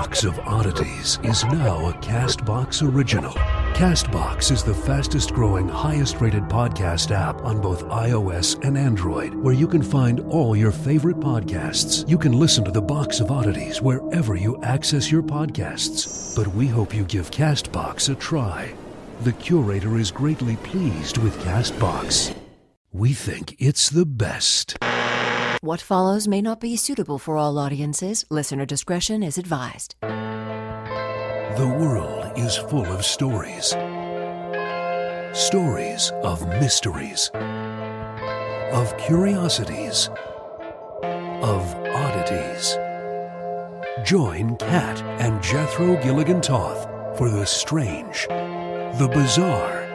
Box of Oddities is now a CastBox original. CastBox is the fastest growing, highest rated podcast app on both iOS and Android, where you can find all your favorite podcasts. You can listen to the Box of Oddities wherever you access your podcasts. But we hope you give CastBox a try. The curator is greatly pleased with CastBox. We think it's the best. What follows may not be suitable for all audiences. Listener discretion is advised. The world is full of stories. Stories of mysteries, of curiosities, of oddities. Join Kat and Jethro Gilligan Toth for the strange, the bizarre,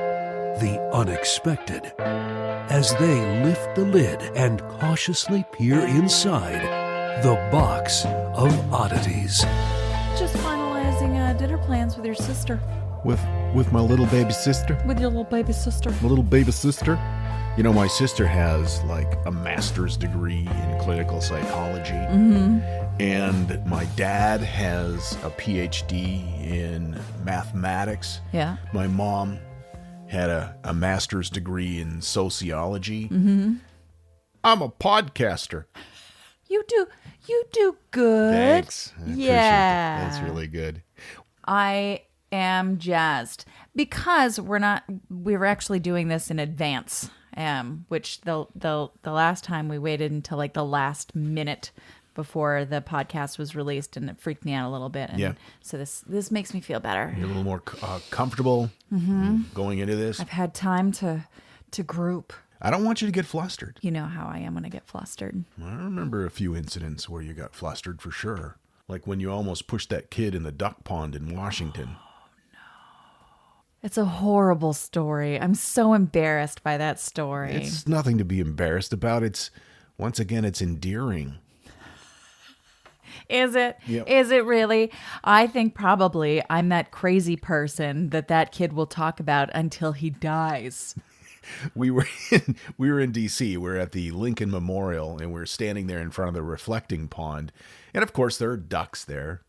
the unexpected, as they lift the lid and cautiously peer inside the Box of Oddities. Just finalizing dinner plans with your sister. With my little baby sister? With your little baby sister. My little baby sister? You know, my sister has like a master's degree in clinical psychology. Mm-hmm. And my dad has a PhD in mathematics. Yeah. My mom had a master's degree in sociology. Mm-hmm. I'm a podcaster. You do good. Thanks. I appreciate Yeah. that. That's really good. I am jazzed because we were actually doing this in advance, which the last time we waited until like the last minute before the podcast was released, and it freaked me out a little bit. And yeah. So this makes me feel better. You're a little more comfortable going into this. I've had time to group. I don't want you to get flustered. You know how I am when I get flustered. I remember a few incidents where you got flustered for sure. Like when you almost pushed that kid in the duck pond in Washington. Oh, no. It's a horrible story. I'm so embarrassed by that story. It's nothing to be embarrassed about. Once again, it's endearing. Is it? Yep. Is it really? I think probably I'm that crazy person that kid will talk about until he dies. We were in D.C. We're at the Lincoln Memorial, and we're standing there in front of the reflecting pond. And, of course, there are ducks there.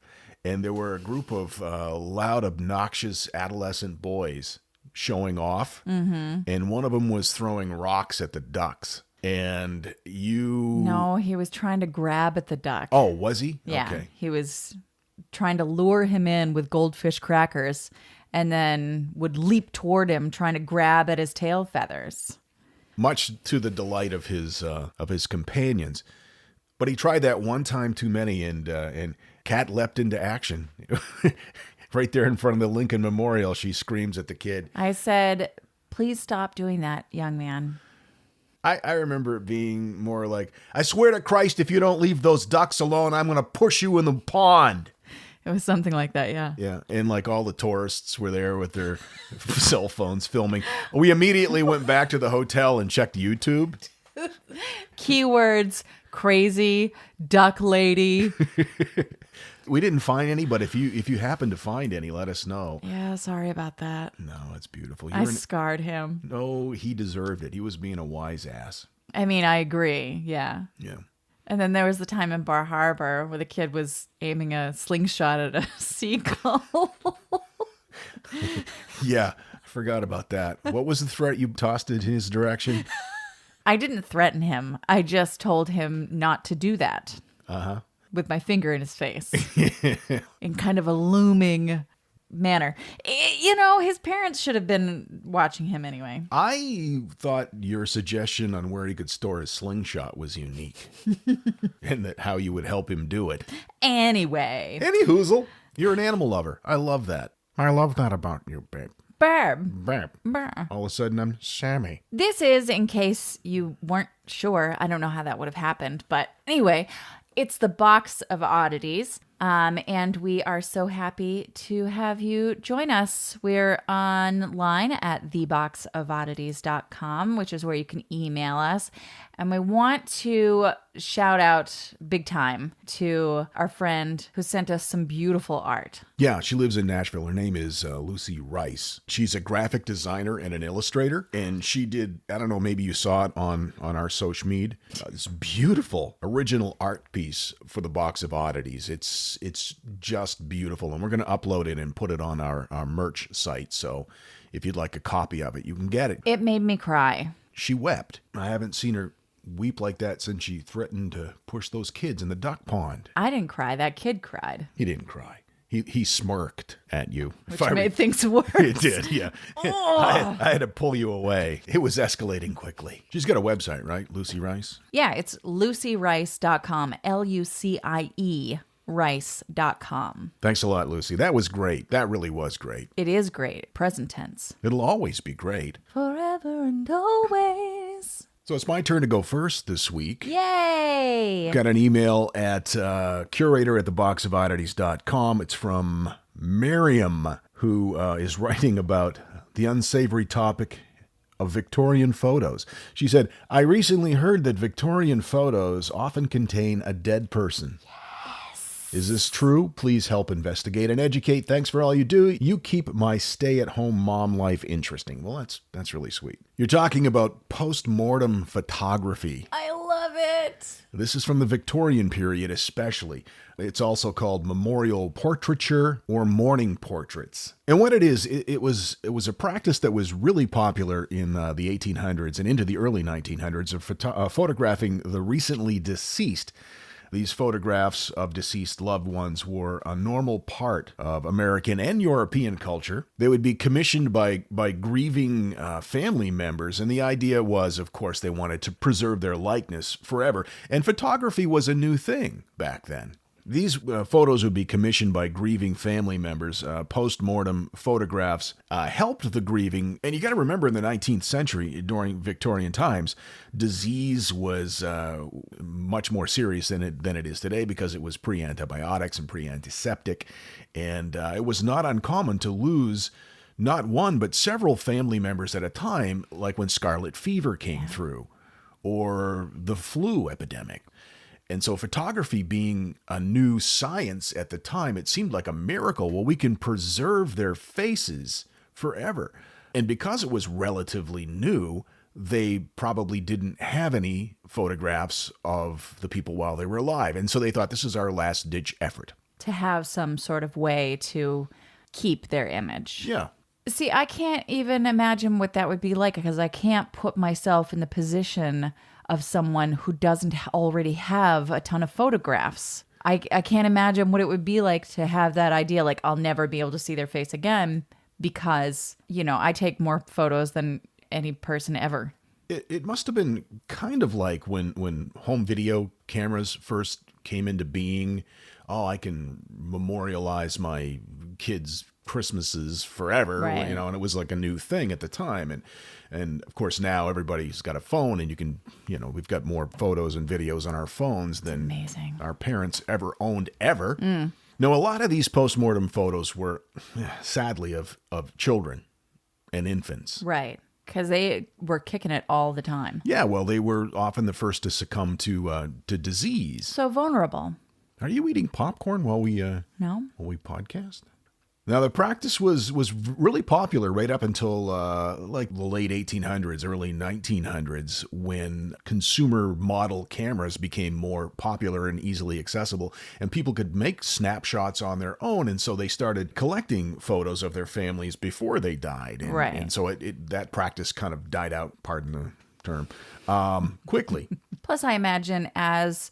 And there were a group of loud, obnoxious adolescent boys showing off. Mm-hmm. And one of them was throwing rocks at the ducks. And No, he was trying to grab at the duck. Oh, was he? Yeah. Okay. He was trying to lure him in with goldfish crackers and then would leap toward him trying to grab at his tail feathers. Much to the delight of his companions. But he tried that one time too many, and Kat leapt into action. Right there in front of the Lincoln Memorial, she screams at the kid. I said, "Please stop doing that, young man." I remember it being more like, "I swear to Christ, if you don't leave those ducks alone, I'm going to push you in the pond." It was something like that, yeah. Yeah, and like all the tourists were there with their cell phones filming. We immediately went back to the hotel and checked YouTube. Keywords, crazy, duck lady. We didn't find any, but if you happen to find any, let us know. Yeah, sorry about that. No, it's beautiful. I scarred him. No, he deserved it. He was being a wise ass. I mean, I agree, yeah. Yeah. And then there was the time in Bar Harbor where the kid was aiming a slingshot at a seagull. Yeah, I forgot about that. What was the threat you tossed in his direction? I didn't threaten him. I just told him not to do that. Uh-huh. With my finger in his face. In kind of a looming manner. You know, his parents should have been watching him anyway. I thought your suggestion on where he could store his slingshot was unique. And that how you would help him do it. Anyway. Any hoozle, you're an animal lover. I love that. I love that about you, babe. Barb. All of a sudden, I'm Sammy. This is, in case you weren't sure, I don't know how that would have happened, but anyway, it's the Box of Oddities. And we are so happy to have you join us. We're online at theboxofoddities.com, which is where you can email us. And we want to shout out big time to our friend who sent us some beautiful art. Yeah, she lives in Nashville. Her name is Lucy Rice. She's a graphic designer and an illustrator. And she did, I don't know, maybe you saw it on our social media. This beautiful original art piece for the Box of Oddities. It's it's just beautiful. And we're going to upload it and put it on our merch site. So if you'd like a copy of it, you can get it. It made me cry. She wept. I haven't seen her weep like that since she threatened to push those kids in the duck pond. I didn't cry. That kid cried. He didn't cry. He smirked at you. Which made things worse. It did, yeah. I had to pull you away. It was escalating quickly. She's got a website, right? Lucy Rice? Yeah, it's lucyrice.com. Lucie rice.com. Thanks a lot, Lucy. That was great. That really was great. It is great. Present tense. It'll always be great. Forever and always. So it's my turn to go first this week. Yay! Got an email at curator@theboxofoddities.com. It's from Miriam, who is writing about the unsavory topic of Victorian photos. She said, I recently heard that Victorian photos often contain a dead person. Is this true? Please help investigate and educate. Thanks for all you do. You keep my stay-at-home mom life interesting. Well, that's really sweet. You're talking about post-mortem photography. I love it. This is from the Victorian period especially. It's also called memorial portraiture or mourning portraits. And what it is, it was a practice that was really popular in the 1800s and into the early 1900s of photographing the recently deceased. These photographs of deceased loved ones were a normal part of American and European culture. They would be commissioned by grieving family members, and the idea was, of course, they wanted to preserve their likeness forever. And photography was a new thing back then. These photos would be commissioned by grieving family members. Post-mortem photographs helped the grieving. And you got to remember, in the 19th century, during Victorian times, disease was much more serious than it is today because it was pre-antibiotics and pre-antiseptic. And it was not uncommon to lose not one, but several family members at a time, like when scarlet fever came through or the flu epidemic. And so photography being a new science at the time, it seemed like a miracle. Well, we can preserve their faces forever. And because it was relatively new, they probably didn't have any photographs of the people while they were alive. And so they thought, this is our last-ditch effort. To have some sort of way to keep their image. Yeah. See, I can't even imagine what that would be like because I can't put myself in the position of someone who doesn't already have a ton of photographs. I can't imagine what it would be like to have that idea, like I'll never be able to see their face again because, I take more photos than any person ever. It must have been kind of like when home video cameras first came into being. Oh, I can memorialize my kids' Christmases forever, right. And it was like a new thing at the time. And of course now everybody's got a phone and you can, we've got more photos and videos on our phones than our parents ever owned ever. Now, a lot of these postmortem photos were sadly of children and infants. Right. Because they were kicking it all the time. Yeah, well, they were often the first to succumb to disease. So vulnerable. Are you eating popcorn while we podcast? Now, the practice was really popular right up until like the late 1800s, early 1900s, when consumer model cameras became more popular and easily accessible, and people could make snapshots on their own, and so they started collecting photos of their families before they died. And, right. And so that practice kind of died out, pardon the term, quickly. Plus, I imagine as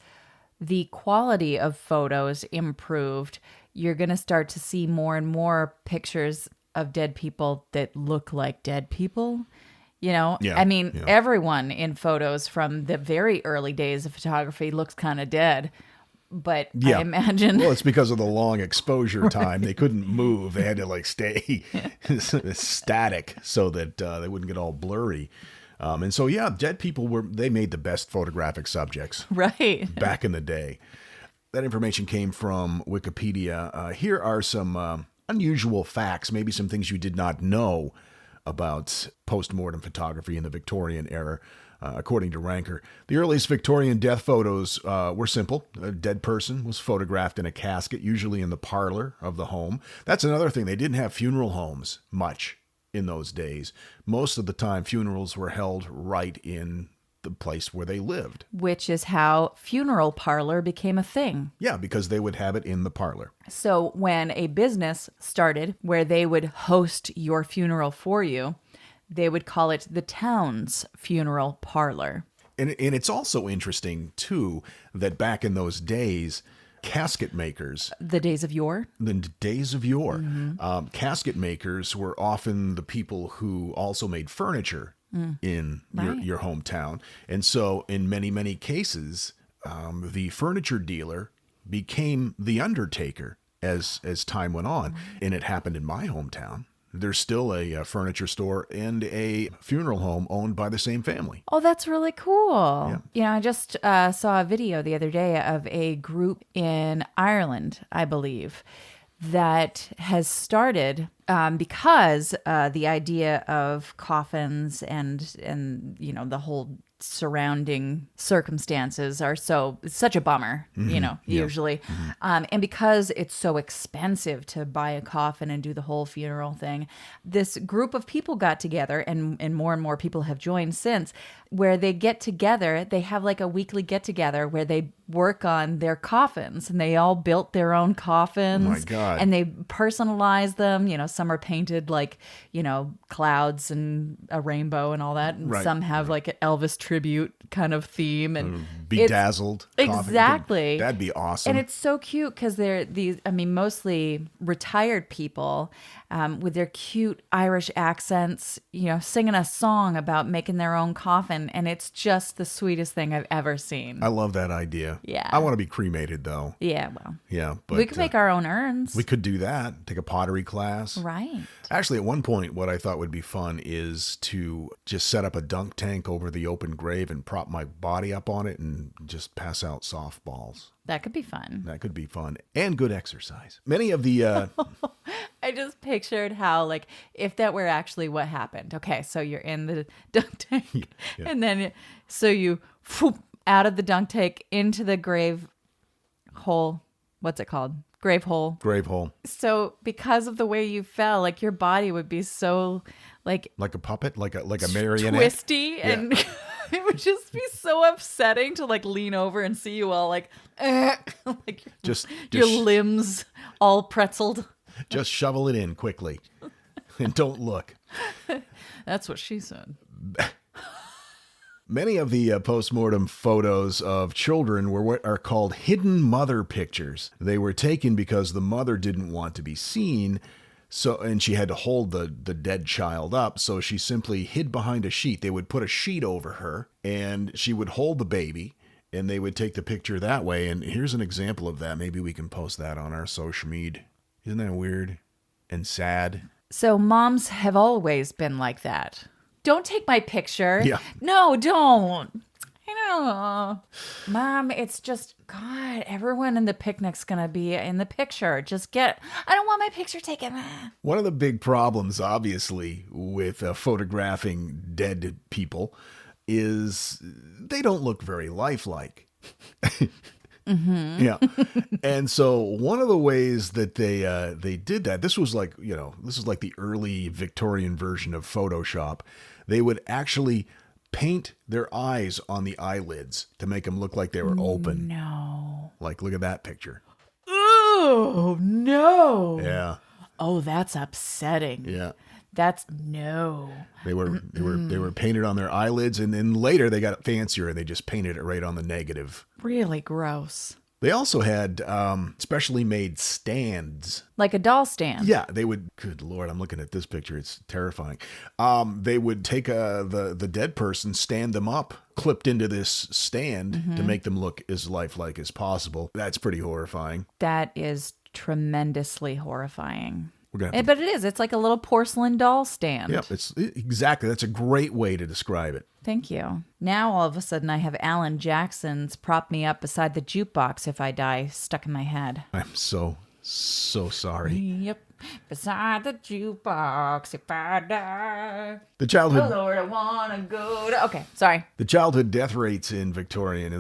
the quality of photos improved, you're going to start to see more and more pictures of dead people that look like dead people. Yeah, everyone in photos from the very early days of photography looks kind of dead. But I imagine... Well, it's because of the long exposure time. They couldn't move. They had to stay static so that they wouldn't get all blurry. And so, dead people they made the best photographic subjects. Right. Back in the day. That information came from Wikipedia. Here are some unusual facts, maybe some things you did not know about post-mortem photography in the Victorian era, according to Ranker. The earliest Victorian death photos were simple. A dead person was photographed in a casket, usually in the parlor of the home. That's another thing. They didn't have funeral homes much in those days. Most of the time, funerals were held right in the place where they lived. Which is how funeral parlor became a thing. Yeah, because they would have it in the parlor. So when a business started where they would host your funeral for you, they would call it the town's funeral parlor. And it's also interesting, too, that back in those days, casket makers, The days of yore. casket makers were often the people who also made furniture in your hometown. And so in many, many cases, the furniture dealer became the undertaker as time went on. And it happened in my hometown. There's still a furniture store and a funeral home owned by the same family. Oh, that's really cool. Yeah, I just saw a video the other day of a group in Ireland, I believe, that has started because the idea of coffins and you know, the whole surrounding circumstances are it's such a bummer, you know, usually. And because it's so expensive to buy a coffin and do the whole funeral thing, this group of people got together, and more people have joined since, where they get together. They have like a weekly get together where they work on their coffins, and they all built their own coffins. Oh my God. And they personalize them. You know, some are painted like, you know, clouds and a rainbow and all that. And some have like an Elvis tribute kind of theme, and Bedazzled. Exactly. That'd be awesome. And it's so cute because they're these, I mean, mostly retired people with their cute Irish accents, you know, singing a song about making their own coffin. And it's just the sweetest thing I've ever seen. I love that idea. Yeah. I want to be cremated, though. Yeah, well. Yeah. But we could make our own urns. We could do that. Take a pottery class. Right. Actually, at one point, what I thought would be fun is to just set up a dunk tank over the open grave and prop my body up on it and just pass out softballs. That could be fun. That could be fun and good exercise. Many of the I just pictured how, like, if that were actually what happened. Okay, so you're in the dunk tank, and then so you out of the dunk tank into the grave hole. What's it called? Grave hole. grave hole, So because of the way you fell, like your body would be so like like a puppet, like a marionette, twisty, and it would just be so upsetting to like lean over and see you all like like just your limbs all pretzeled. just shovel it in quickly, and don't look. That's what she said. Many of the post-mortem photos of children were what are called hidden mother pictures. They were taken because the mother didn't want to be seen, and she had to hold the dead child up, so she simply hid behind a sheet. They would put a sheet over her, and she would hold the baby, and they would take the picture that way. And here's an example of that. Maybe we can post that on our social media. Isn't that weird and sad? So moms have always been like that. Don't take my picture. Yeah. No, don't. I know. Mom, it's just, God, everyone in the picnic's going to be in the picture. I don't want my picture taken. One of the big problems, obviously, with photographing dead people is they don't look very lifelike. Yeah. And so one of the ways that they did that, this was like the early Victorian version of Photoshop. They would actually paint their eyes on the eyelids to make them look like they were open. No. Like, look at that picture. Oh, no. Yeah. Oh, that's upsetting. Yeah. That's no. They were painted on their eyelids, and then later they got fancier and they just painted it right on the negative. Really gross. They also had specially made stands. Like a doll stand. Yeah, they would. Good Lord, I'm looking at this picture. It's terrifying. They would take the dead person, stand them up, clipped into this stand to make them look as lifelike as possible. That's pretty horrifying. That is tremendously horrifying. We're gonna But it is. It's like a little porcelain doll stand. Yep, exactly. That's a great way to describe it. Thank you. Now all of a sudden I have Alan Jackson's "Prop Me Up Beside the Jukebox If I Die" stuck in my head. I'm so sorry. Yep. Beside the jukebox if I die. The childhood. Oh Lord, I wanna go to. Okay, sorry. The childhood death rates in the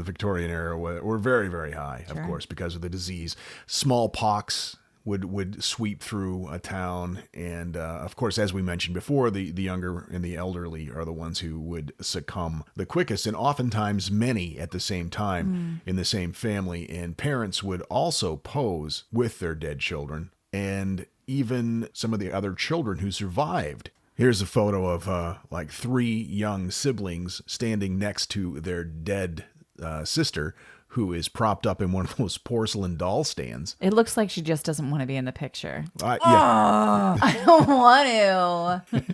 Victorian era were very, very high, of course, because of the disease. Smallpox would sweep through a town. And of course, as we mentioned before, the younger and the elderly are the ones who would succumb the quickest, and oftentimes many at the same time in the same family. And parents would also pose with their dead children, and even some of the other children who survived. Here's a photo of like 3 young siblings standing next to their dead sister, who is propped up in one of those porcelain doll stands. It looks like she just doesn't want to be in the picture. Yeah. Oh, I don't want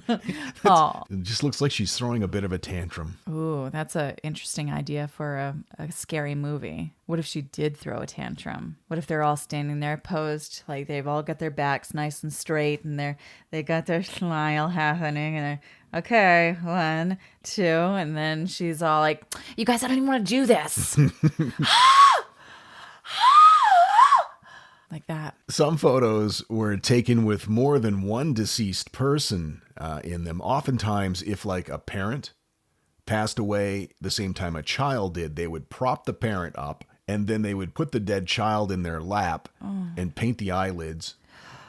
to. Oh. It just looks like she's throwing a bit of a tantrum. Ooh, that's an interesting idea for a scary movie. What if she did throw a tantrum? What if they're all standing there posed, like they've all got their backs nice and straight, and they got their smile happening, and they're, okay, 1, 2, and then she's all like, you guys, I don't even want to do this. Like that. Some photos were taken with more than one deceased person in them. Oftentimes, if like a parent passed away the same time a child did, they would prop the parent up, and then they would put the dead child in their lap and paint the eyelids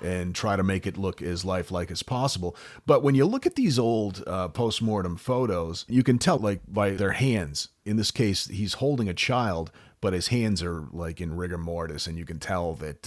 and try to make it look as lifelike as possible. But when you look at these old post-mortem photos, you can tell like by their hands. In this case, he's holding a child, but his hands are like in rigor mortis, and you can tell that,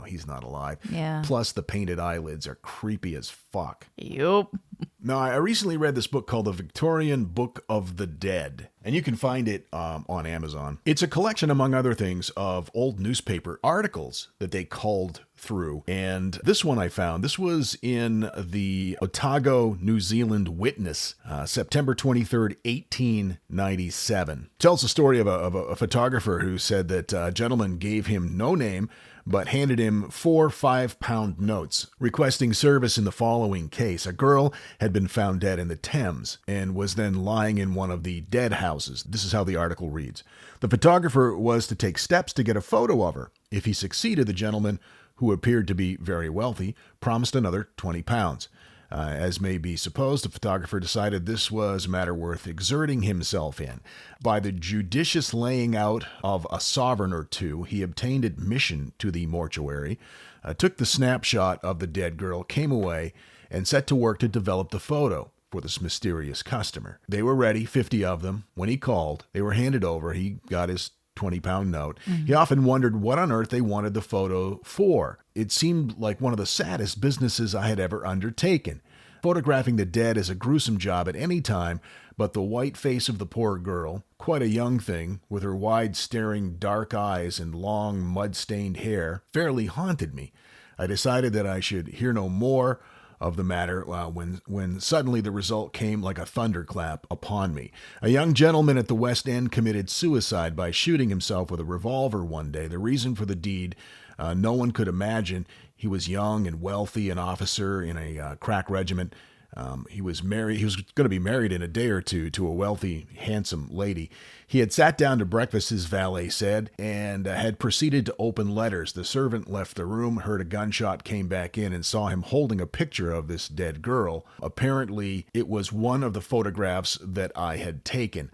he's not alive. Yeah. Plus, the painted eyelids are creepy as fuck. Yup. Now, I recently read this book called The Victorian Book of the Dead, and you can find it on Amazon. It's a collection, among other things, of old newspaper articles that they culled through. And this one I found, this was in the Otago, New Zealand Witness, September 23rd, 1897. It tells the story of a photographer who said that a gentleman gave him no name, but handed him 4 5-pound notes requesting service in the following case. A girl had been found dead in the Thames and was then lying in one of the dead houses. This is how the article reads. The photographer was to take steps to get a photo of her. If he succeeded, the gentleman, who appeared to be very wealthy, promised another 20 pounds. As may be supposed, the photographer decided this was a matter worth exerting himself in. By the judicious laying out of a sovereign or two, he obtained admission to the mortuary, took the snapshot of the dead girl, came away, and set to work to develop the photo for this mysterious customer. They were ready, 50 of them. When he called, they were handed over. He got his 20-pound note. Mm-hmm. He often wondered what on earth they wanted the photo for. It seemed like one of the saddest businesses I had ever undertaken. Photographing the dead is a gruesome job at any time, but the white face of the poor girl, quite a young thing, with her wide staring dark eyes and long mud-stained hair, fairly haunted me. I decided that I should hear no more of the matter when suddenly the result came like a thunderclap upon me. A young gentleman at the West End committed suicide by shooting himself with a revolver one day. The reason for the deed, no one could imagine. He was young and wealthy, an officer in a crack regiment. He was married. He was going to be married in a day or two to a wealthy, handsome lady. He had sat down to breakfast, his valet said, and had proceeded to open letters. The servant left the room, heard a gunshot, came back in, and saw him holding a picture of this dead girl. Apparently, it was one of the photographs that I had taken.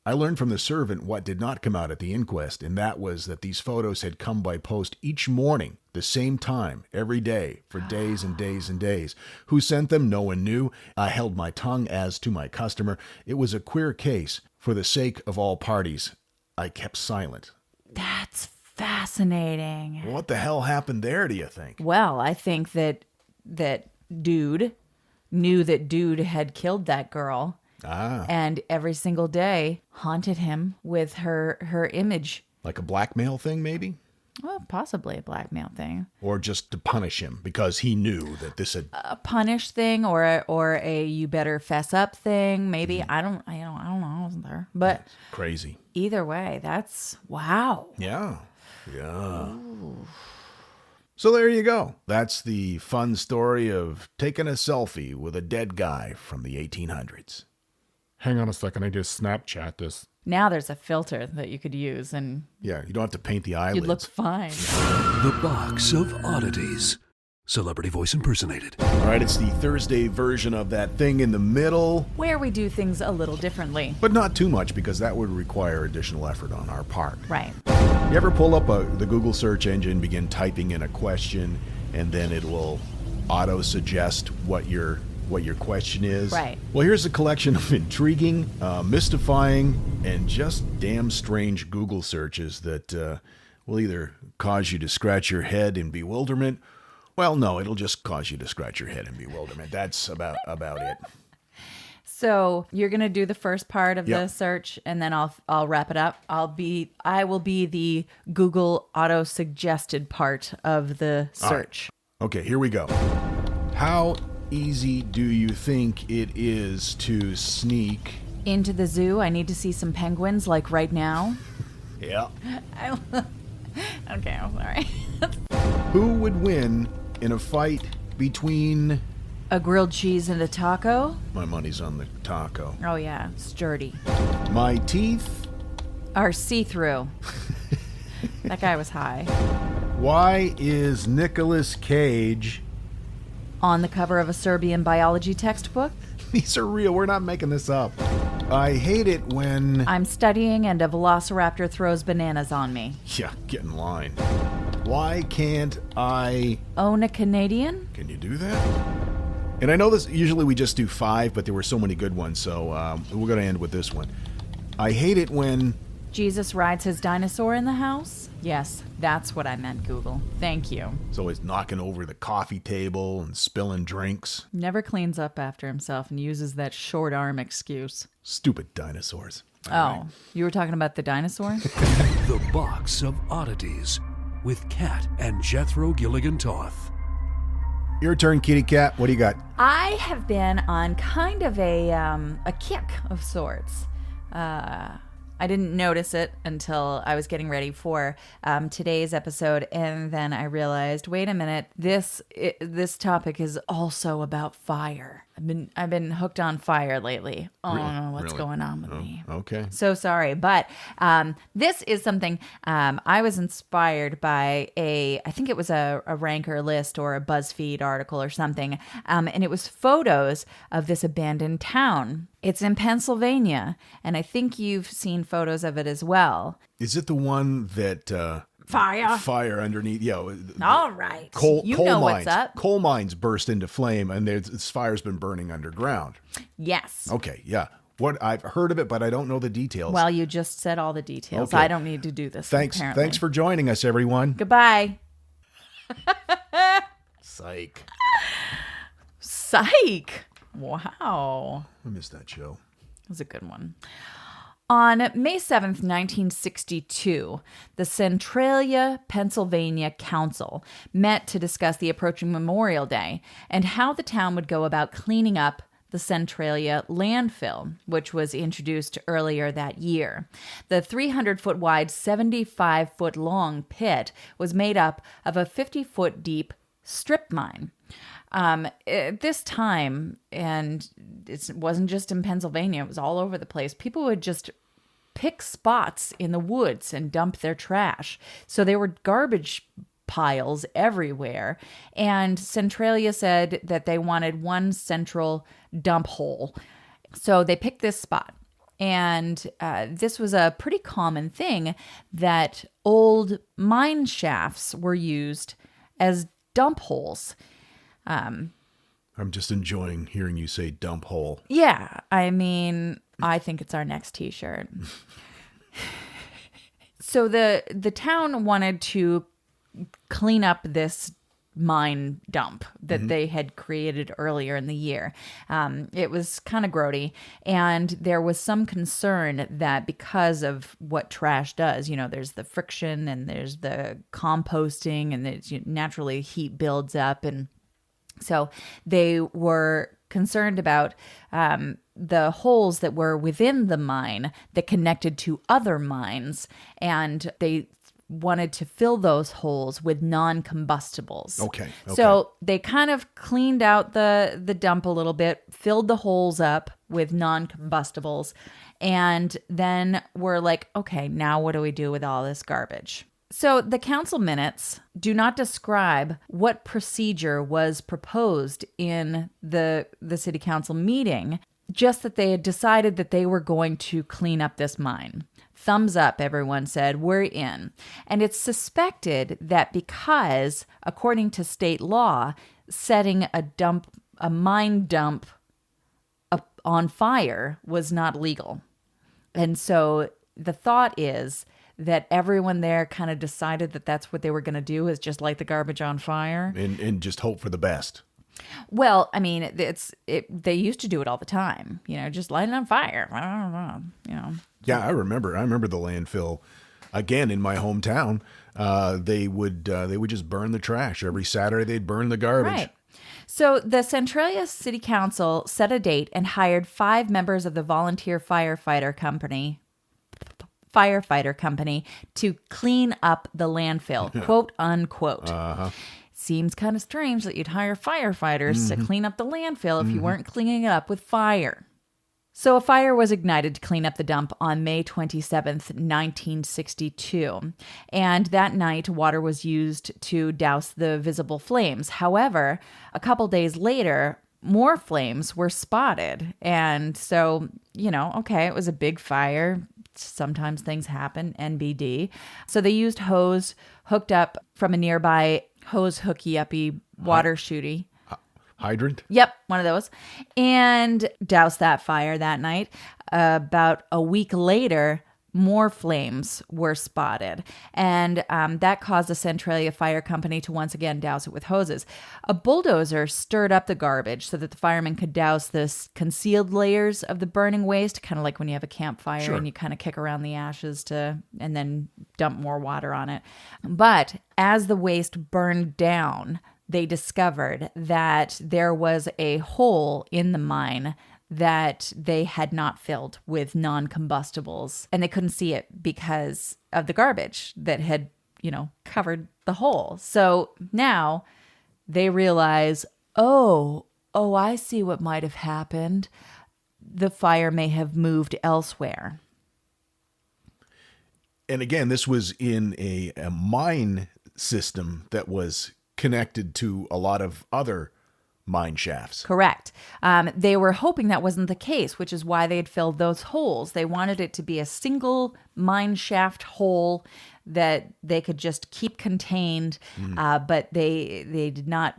I learned from the servant what did not come out at the inquest, and that was that these photos had come by post each morning, the same time, every day, for days and days and days. Who sent them? No one knew. I held my tongue as to my customer. It was a queer case. For the sake of all parties, I kept silent. That's fascinating. What the hell happened there, do you think? Well, I think that dude knew that dude had killed that girl. And every single day haunted him with her image. Like a blackmail thing, maybe? Well, possibly a blackmail thing. Or just to punish him because he knew that this had... A punish thing or a you better fess up thing, maybe. I don't know. I wasn't there. But that's crazy. Either way, that's wow. Yeah. Ooh. So there you go. That's the fun story of taking a selfie with a dead guy from the 1800s. Hang on a second, I just Snapchat this. Now there's a filter that you could use and... Yeah, you don't have to paint the eyelids. You'd look fine. The Box of Oddities. Celebrity voice impersonated. All right, it's the Thursday version of that thing in the middle. Where we do things a little differently. But not too much, because that would require additional effort on our part. Right. You ever pull up the Google search engine, begin typing in a question, and then it will auto-suggest what your question is? Right. Well, here's a collection of intriguing, mystifying, and just damn strange Google searches that will either cause you to scratch your head in bewilderment. Well, no, it'll just cause you to scratch your head in bewilderment. That's about it. So you're gonna do the first part of Yep. the search, and then I'll wrap it up. I will be the Google auto suggested part of the search. Okay, here we go. How easy do you think it is to sneak? Into the zoo. I need to see some penguins, like right now. Yeah. Okay, I'm sorry. Who would win in a fight between? A grilled cheese and a taco. My money's on the taco. Oh yeah, sturdy. My teeth? Are see-through. That guy was high. Why is Nicolas Cage? On the cover of a Serbian biology textbook. These are real. We're not making this up. I hate it when... I'm studying and a velociraptor throws bananas on me. Yeah, get in line. Why can't I... Own a Canadian? Can you do that? And I know this, usually we just do 5, but there were so many good ones, so we're going to end with this one. I hate it when... Jesus rides his dinosaur in the house? Yes, that's what I meant, Google. Thank you. He's always knocking over the coffee table and spilling drinks. Never cleans up after himself and uses that short arm excuse. Stupid dinosaurs. Oh, you were talking about the dinosaur? The Box of Oddities with Kat and Jethro Gilligan Toth. Your turn, kitty cat. What do you got? I have been on kind of a kick of sorts. I didn't notice it until I was getting ready for today's episode, and then I realized, wait a minute, this topic is also about fire. I've been hooked on fire lately. I don't know what's going on with me. Okay. So sorry, but this is something I was inspired by I think it was a Ranker list or a BuzzFeed article or something, and it was photos of this abandoned town. It's in Pennsylvania, and I think you've seen photos of it as well. Is it the one that... Fire underneath, All right. Coal know mines. what's up. Coal mines burst into flame, and this fire's been burning underground. Yes. Okay, yeah. What I've heard of it, but I don't know the details. Well, you just said all the details. Okay. I don't need to do this. Thanks. Apparently. Thanks for joining us, everyone. Goodbye. Psych. Psych. Wow. I missed that show. It was a good one. On May 7th, 1962, the Centralia, Pennsylvania Council met to discuss the approaching Memorial Day and how the town would go about cleaning up the Centralia landfill, which was introduced earlier that year. The 300-foot wide, 75-foot-long pit was made up of a 50-foot deep strip mine. At this time, and it wasn't just in Pennsylvania, it was all over the place, people would just pick spots in the woods and dump their trash. So there were garbage piles everywhere. And Centralia said that they wanted one central dump hole. So they picked this spot. And this was a pretty common thing that old mine shafts were used as dump holes. I'm just enjoying hearing you say dump hole. Yeah, I mean, I think it's our next t-shirt. So the town wanted to clean up this mine dump that they had created earlier in the year. It was kind of grody, and there was some concern that because of what trash does, there's the friction and there's the composting, and there's, naturally heat builds up, and so they were concerned about the holes that were within the mine that connected to other mines, and they wanted to fill those holes with non-combustibles. Okay. So they kind of cleaned out the dump a little bit, filled the holes up with non-combustibles, and then were like, okay, now what do we do with all this garbage? So the council minutes do not describe what procedure was proposed in the city council meeting, just that they had decided that they were going to clean up this mine. thumbs up, everyone said, we're in. And it's suspected that because, according to state law, setting a mine dump on fire was not legal. And so the thought is that everyone there kind of decided that that's what they were going to do, is just light the garbage on fire. And just hope for the best. Well, I mean, they used to do it all the time, just light it on fire. Yeah, I remember the landfill. Again, in my hometown, they would just burn the trash. Every Saturday, they'd burn the garbage. Right. So the Centralia City Council set a date and hired 5 members of the volunteer firefighter company to clean up the landfill, quote unquote. Seems kind of strange that you'd hire firefighters to clean up the landfill if you weren't cleaning it up with fire. So a fire was ignited to clean up the dump on May 27th, 1962. And that night, water was used to douse the visible flames. However, a couple days later, more flames were spotted. And so, okay, it was a big fire. Sometimes things happen, NBD. So they used hose hooked up from a nearby hose hooky-uppy water shooty. Hydrant? Yep, one of those. And doused that fire that night. About a week later, more flames were spotted. And that caused the Centralia Fire Company to once again douse it with hoses. A bulldozer stirred up the garbage so that the firemen could douse the concealed layers of the burning waste, kind of like when you have a campfire and you kind of kick around the ashes and then dump more water on it. But as the waste burned down, they discovered that there was a hole in the mine that they had not filled with non-combustibles, and they couldn't see it because of the garbage that had, covered the hole. So now they realize, oh, I see what might have happened. The fire may have moved elsewhere. And again, this was in a mine system that was connected to a lot of other mine shafts. Correct. They were hoping that wasn't the case, which is why they had filled those holes. They wanted it to be a single mine shaft hole that they could just keep contained, but they did not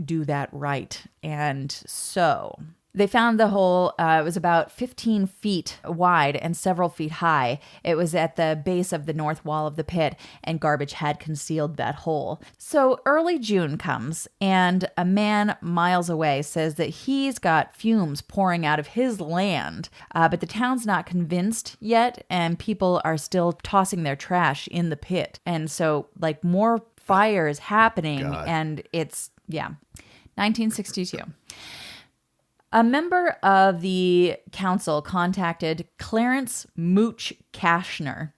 do that right. And so they found the hole. It was about 15 feet wide and several feet high. It was at the base of the north wall of the pit, and garbage had concealed that hole. So early June comes, and a man miles away says that he's got fumes pouring out of his land, but the town's not convinced yet, and people are still tossing their trash in the pit. And so, more fire is happening, and it's, 1962. A member of the council contacted Clarence Mooch Kashner.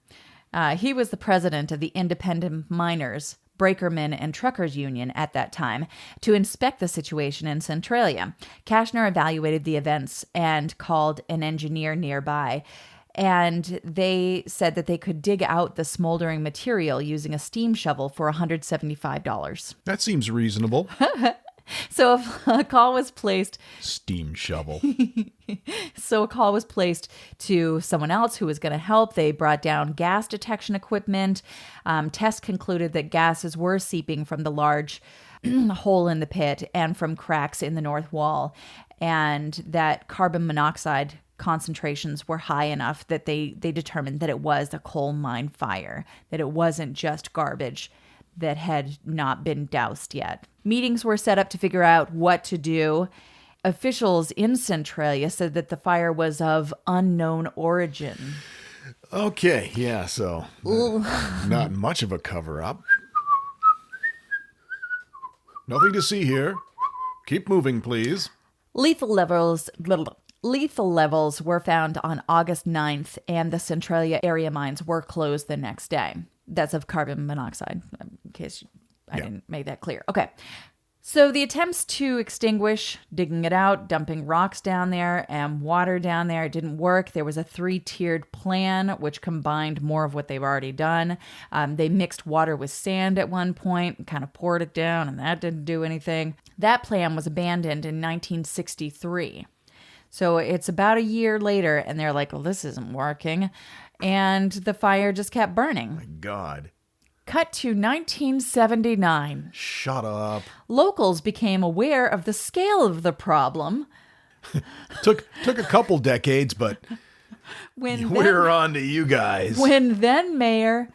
He was the president of the Independent Miners, Brakermen, and Truckers Union at that time, to inspect the situation in Centralia. Kashner evaluated the events and called an engineer nearby. And they said that they could dig out the smoldering material using a steam shovel for $175. That seems reasonable. So a call was placed. Steam shovel. So a call was placed to someone else who was going to help. They brought down gas detection equipment. Tests concluded that gases were seeping from the large hole in the pit and from cracks in the north wall, and that carbon monoxide concentrations were high enough that they determined that it was a coal mine fire, that it wasn't just garbage that had not been doused yet. Meetings were set up to figure out what to do. Officials in Centralia said that the fire was of unknown origin. Okay, yeah, so not much of a cover-up. Nothing to see here. Keep moving, please. Lethal levels were found on August 9th, and the Centralia area mines were closed the next day. That's of carbon monoxide, in case I didn't make that clear. Okay. So the attempts to extinguish, digging it out, dumping rocks down there and water down there, didn't work. There was a 3-tiered plan, which combined more of what they've already done. They mixed water with sand at one point and kind of poured it down, and that didn't do anything. That plan was abandoned in 1963. So it's about a year later, and they're like, well, this isn't working. and the fire just kept burning. My God. Cut to 1979. Shut up. Locals became aware of the scale of the problem Took a couple decades, but we're on to you guys. when then mayor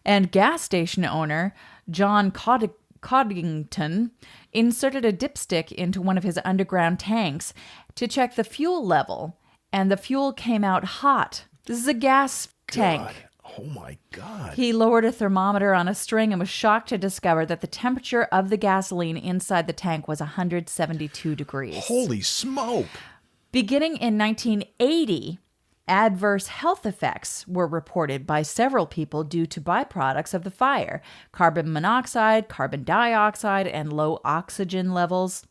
and gas station owner John Coddington inserted a dipstick into one of his underground tanks to check the fuel level, and the fuel came out hot. This is a gas tank. God. Oh my God. He lowered a thermometer on a string and was shocked to discover that the temperature of the gasoline inside the tank was 172 degrees. Holy smoke. Beginning in 1980, adverse health effects were reported by several people due to byproducts of the fire: carbon monoxide, carbon dioxide, and low oxygen levels.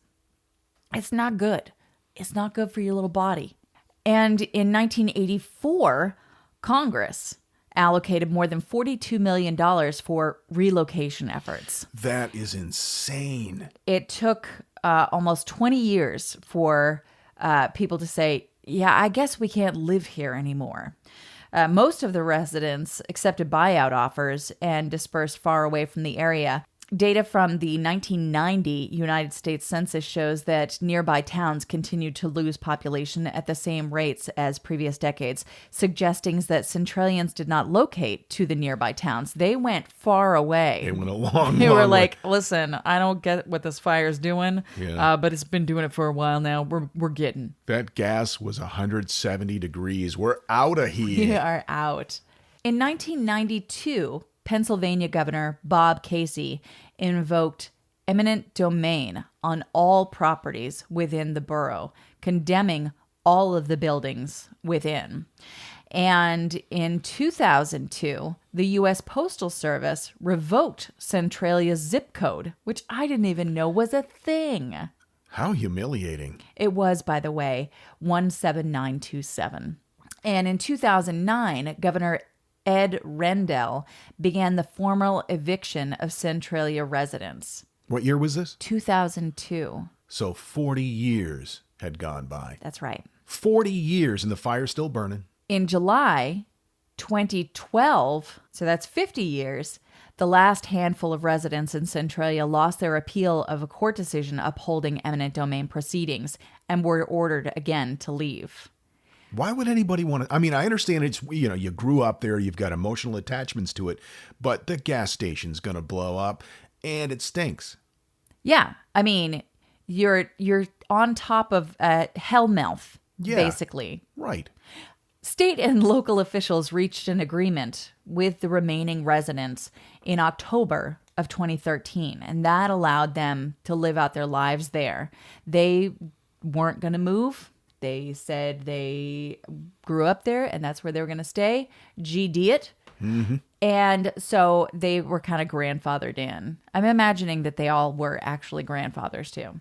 It's not good. It's not good for your little body. And in 1984, Congress allocated more than $42 million for relocation efforts. That is insane. It took almost 20 years for people to say, yeah, I guess we can't live here anymore. Most of the residents accepted buyout offers and dispersed far away from the area. Data from the 1990 United States Census shows that nearby towns continued to lose population at the same rates as previous decades, suggesting that Centralians did not locate to the nearby towns. They went far away. They went a long They were way. like, listen, I don't get what this fire's doing, Yeah. but it's been doing it for a while now. We're getting. That gas was 170 degrees. We're out of here. We are out. In 1992, Pennsylvania Governor Bob Casey invoked eminent domain on all properties within the borough, condemning all of the buildings within. And in 2002, the U.S. Postal Service revoked Centralia's zip code, which I didn't even know was a thing. How humiliating. It was, by the way, 17927. And in 2009, Governor Ed Rendell began the formal eviction of Centralia residents. What year was this? 2002. So 40 years had gone by. That's right. 40 years and the fire's still burning. In July 2012, so that's 50 years, the last handful of residents in Centralia lost their appeal of a court decision upholding eminent domain proceedings and were ordered again to leave. Why would anybody want to? I mean, I understand it's, you grew up there, you've got emotional attachments to it, but the gas station's going to blow up and it stinks. Yeah. I mean, you're on top of hellmouth, basically. Right. State and local officials reached an agreement with the remaining residents in October of 2013, and that allowed them to live out their lives there. They weren't going to move. They said they grew up there and that's where they were going to stay. GD it. Mm-hmm. And so they were kind of grandfathered in. I'm imagining that they all were actually grandfathers too.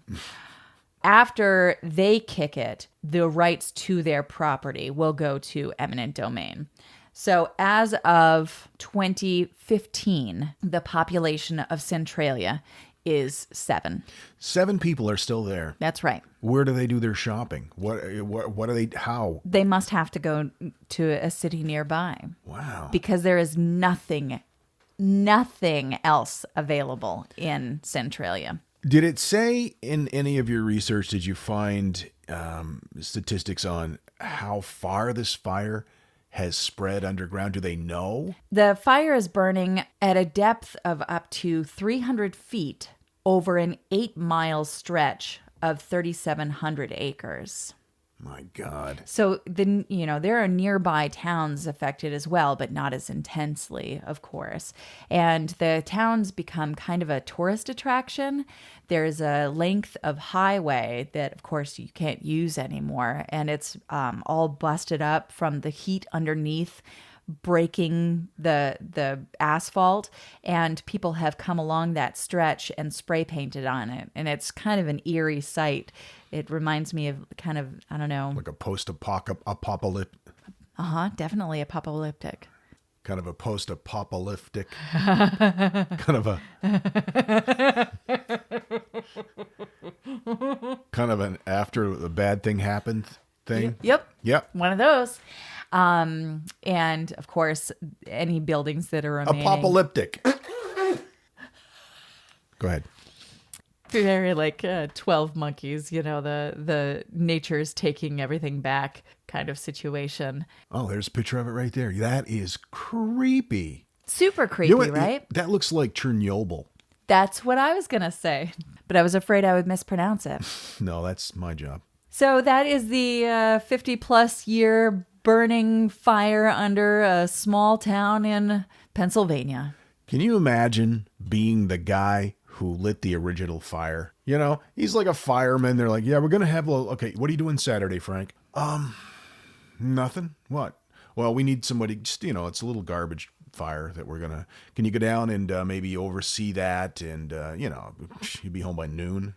After they kick it, the rights to their property will go to eminent domain. So as of 2015, the population of Centralia is 7. 7 people are still there. That's right. Where do they do their shopping? What are they, how? They must have to go to a city nearby. Wow. Because there is nothing else available in Centralia. Did it say in any of your research, did you find statistics on how far this fire has spread underground? Do they know? The fire is burning at a depth of up to 300 feet over an 8-mile stretch of 3,700 acres. My God. So there are nearby towns affected as well, but not as intensely, of course. And the towns become kind of a tourist attraction. There's a length of highway that, of course, you can't use anymore. And it's all busted up from the heat underneath, breaking the asphalt, and people have come along that stretch and spray painted on it. And it's kind of an eerie sight. It reminds me of kind of, I don't know. Like a post-apocalyptic. Definitely apocalyptic. Kind of a post-apocalyptic. kind of an after the bad thing happened thing. Yep. Yep. One of those. And of course, any buildings that are remaining. Apocalyptic. Go ahead. Very like 12 monkeys, the nature's taking everything back kind of situation. Oh, there's a picture of it right there. That is creepy. Super creepy, You know what? right? That looks like Chernobyl. That's what I was going to say, but I was afraid I would mispronounce it. No, that's my job. So that is the 50 plus year burning fire under a small town in Pennsylvania. Can you imagine being the guy who lit the original fire? He's like a fireman. They're like, yeah, we're going to have okay, what are you doing Saturday, Frank? Nothing. What? Well, we need somebody, just, it's a little garbage fire that can you go down and maybe oversee that? And, you'd be home by noon.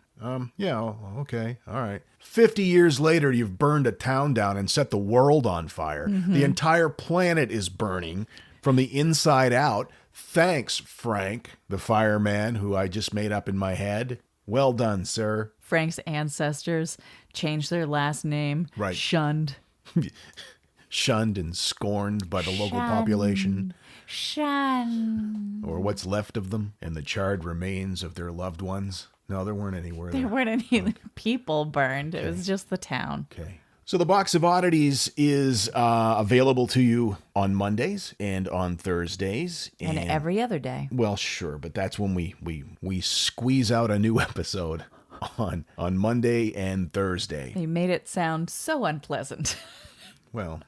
Yeah, okay. All right. 50 years later, you've burned a town down and set the world on fire. Mm-hmm. The entire planet is burning from the inside out. Thanks, Frank, the fireman who I just made up in my head. Well done, sir. Frank's ancestors changed their last name. Right. Shunned. Shunned and scorned by the local population. Shunned. Or what's left of them and the charred remains of their loved ones. No, there weren't any, were there? There weren't any people burned. Okay. It was just the town. Okay. So the Box of Oddities is available to you on Mondays and on Thursdays. And every other day. Well, sure, but that's when we squeeze out a new episode on Monday and Thursday. You made it sound so unpleasant. Well,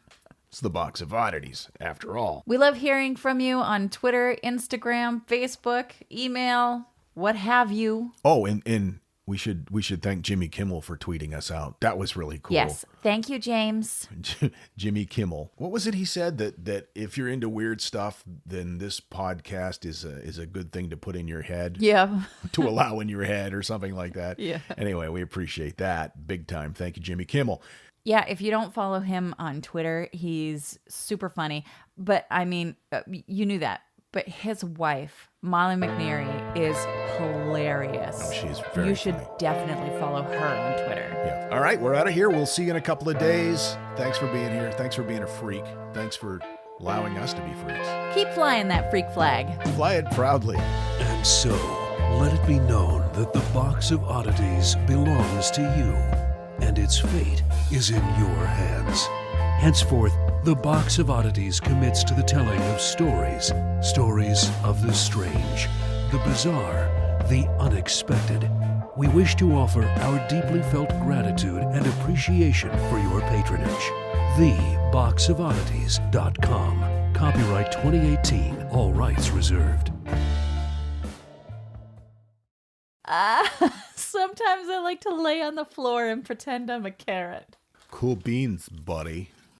it's the Box of Oddities, after all. We love hearing from you on Twitter, Instagram, Facebook, email, what have you. Oh, and we should thank Jimmy Kimmel for tweeting us out. That was really cool. Yes. Thank you, James. Jimmy Kimmel. What was it he said? That if you're into weird stuff, then this podcast is a good thing to put in your head. Yeah. To allow in your head or something like that. Yeah. Anyway, we appreciate that big time. Thank you, Jimmy Kimmel. Yeah, if you don't follow him on Twitter, he's super funny. But I mean, you knew that. But his wife, Molly McNeary, is hilarious. Oh, she's very You should funny. definitely follow her on Twitter. Yeah. All right, we're out of here. We'll see you in a couple of days. Thanks for being here. Thanks for being a freak. Thanks for allowing us to be freaks. Keep flying that freak flag. Fly it proudly. And so, let it be known that the Box of Oddities belongs to you, and its fate is in your hands. Henceforth, the Box of Oddities commits to the telling of stories of the strange, the bizarre, the unexpected. We wish to offer our deeply felt gratitude and appreciation for your patronage. TheBoxOfOddities.com. Copyright 2018. All rights reserved. Sometimes I like to lay on the floor and pretend I'm a carrot. Cool beans, buddy.